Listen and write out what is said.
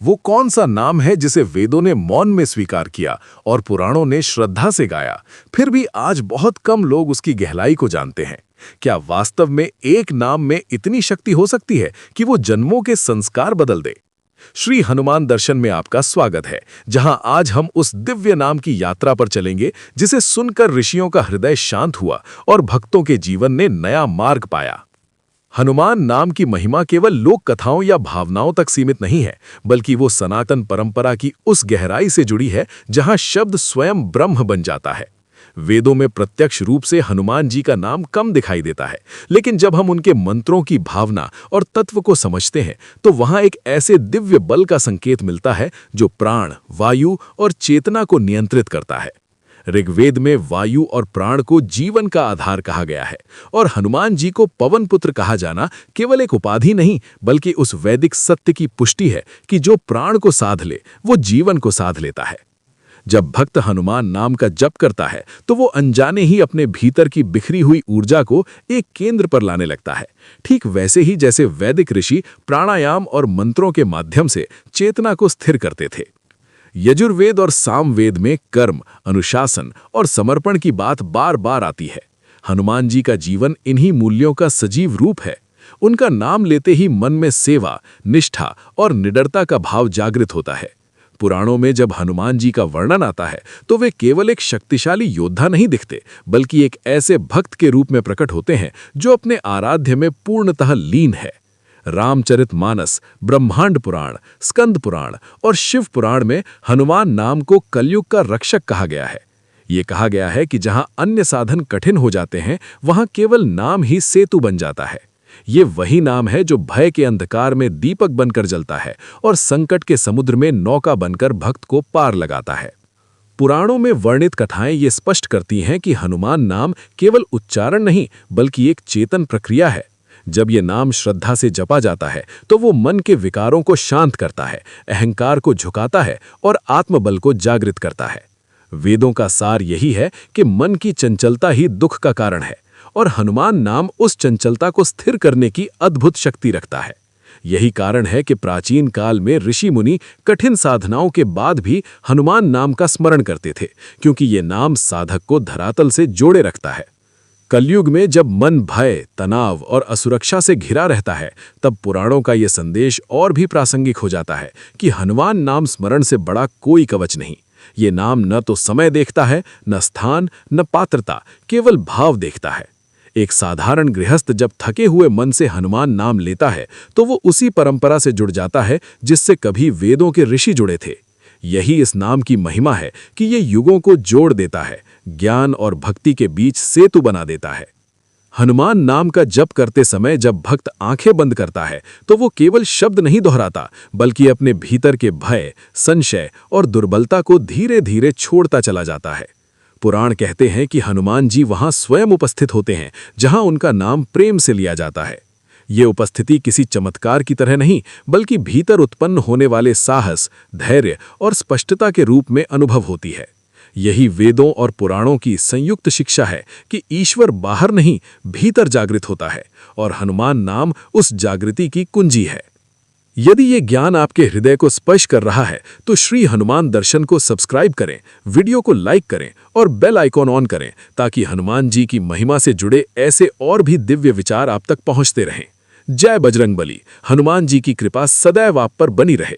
वो कौन सा नाम है जिसे वेदों ने मौन में स्वीकार किया और पुराणों ने श्रद्धा से गाया, फिर भी आज बहुत कम लोग उसकी गहराई को जानते हैं। क्या वास्तव में एक नाम में इतनी शक्ति हो सकती है कि वो जन्मों के संस्कार बदल दे? श्री हनुमान दर्शन में आपका स्वागत है, जहां आज हम उस दिव्य नाम की यात्रा पर चलेंगे जिसे सुनकर ऋषियों का हृदय शांत हुआ और भक्तों के जीवन ने नया मार्ग पाया। हनुमान नाम की महिमा केवल लोक कथाओं या भावनाओं तक सीमित नहीं है, बल्कि वो सनातन परंपरा की उस गहराई से जुड़ी है जहां शब्द स्वयं ब्रह्म बन जाता है। वेदों में प्रत्यक्ष रूप से हनुमान जी का नाम कम दिखाई देता है, लेकिन जब हम उनके मंत्रों की भावना और तत्व को समझते हैं तो वहां एक ऐसे दिव्य बल का संकेत मिलता है जो प्राण, वायु और चेतना को नियंत्रित करता है। ऋग्वेद में वायु और प्राण को जीवन का आधार कहा गया है और हनुमान जी को पवन पुत्र कहा जाना केवल एक उपाधि नहीं, बल्कि उस वैदिक सत्य की पुष्टि है कि जो प्राण को साध ले वो जीवन को साध लेता है। जब भक्त हनुमान नाम का जप करता है तो वो अनजाने ही अपने भीतर की बिखरी हुई ऊर्जा को एक केंद्र पर लाने लगता है, ठीक वैसे ही जैसे वैदिक ऋषि प्राणायाम और मंत्रों के माध्यम से चेतना को स्थिर करते थे। यजुर्वेद और सामवेद में कर्म, अनुशासन और समर्पण की बात बार बार आती है। हनुमान जी का जीवन इन्हीं मूल्यों का सजीव रूप है। उनका नाम लेते ही मन में सेवा, निष्ठा और निडरता का भाव जागृत होता है। पुराणों में जब हनुमान जी का वर्णन आता है तो वे केवल एक शक्तिशाली योद्धा नहीं दिखते, बल्कि एक ऐसे भक्त के रूप में प्रकट होते हैं जो अपने आराध्य में पूर्णतः लीन है। रामचरितमानस, ब्रह्मांड पुराण, स्कंद पुराण और शिव पुराण में हनुमान नाम को कलयुग का रक्षक कहा गया है। ये कहा गया है कि जहां अन्य साधन कठिन हो जाते हैं, वहां केवल नाम ही सेतु बन जाता है। ये वही नाम है जो भय के अंधकार में दीपक बनकर जलता है और संकट के समुद्र में नौका बनकर भक्त को पार लगाता है। पुराणों में वर्णित कथाएं ये स्पष्ट करती हैं कि हनुमान नाम केवल उच्चारण नहीं, बल्कि एक चेतन प्रक्रिया है। जब ये नाम श्रद्धा से जपा जाता है तो वो मन के विकारों को शांत करता है, अहंकार को झुकाता है और आत्मबल को जागृत करता है। वेदों का सार यही है कि मन की चंचलता ही दुख का कारण है और हनुमान नाम उस चंचलता को स्थिर करने की अद्भुत शक्ति रखता है। यही कारण है कि प्राचीन काल में ऋषि मुनि कठिन साधनाओं के बाद भी हनुमान नाम का स्मरण करते थे, क्योंकि ये नाम साधक को धरातल से जोड़े रखता है। कलयुग में जब मन भय, तनाव और असुरक्षा से घिरा रहता है, तब पुराणों का ये संदेश और भी प्रासंगिक हो जाता है कि हनुमान नाम स्मरण से बड़ा कोई कवच नहीं। ये नाम न तो समय देखता है, न स्थान, न पात्रता, केवल भाव देखता है। एक साधारण गृहस्थ जब थके हुए मन से हनुमान नाम लेता है तो वो उसी परंपरा से जुड़ जाता है जिससे कभी वेदों के ऋषि जुड़े थे। यही इस नाम की महिमा है कि ये युगों को जोड़ देता है, ज्ञान और भक्ति के बीच सेतु बना देता है। हनुमान नाम का जप करते समय जब भक्त आंखें बंद करता है तो वो केवल शब्द नहीं दोहराता, बल्कि अपने भीतर के भय, संशय और दुर्बलता को धीरे धीरे छोड़ता चला जाता है। पुराण कहते हैं कि हनुमान जी वहां स्वयं उपस्थित होते हैं जहां उनका नाम प्रेम से लिया जाता है। ये उपस्थिति किसी चमत्कार की तरह नहीं, बल्कि भीतर उत्पन्न होने वाले साहस, धैर्य और स्पष्टता के रूप में अनुभव होती है। यही वेदों और पुराणों की संयुक्त शिक्षा है कि ईश्वर बाहर नहीं, भीतर जागृत होता है और हनुमान नाम उस जागृति की कुंजी है। यदि ये ज्ञान आपके हृदय को स्पर्श कर रहा है तो श्री हनुमान दर्शन को सब्सक्राइब करें, वीडियो को लाइक करें और बेल आइकॉन ऑन करें, ताकि हनुमान जी की महिमा से जुड़े ऐसे और भी दिव्य विचार आप तक पहुंचते रहें। जय बजरंगबली। हनुमान जी की कृपा सदैव आप पर बनी रहे।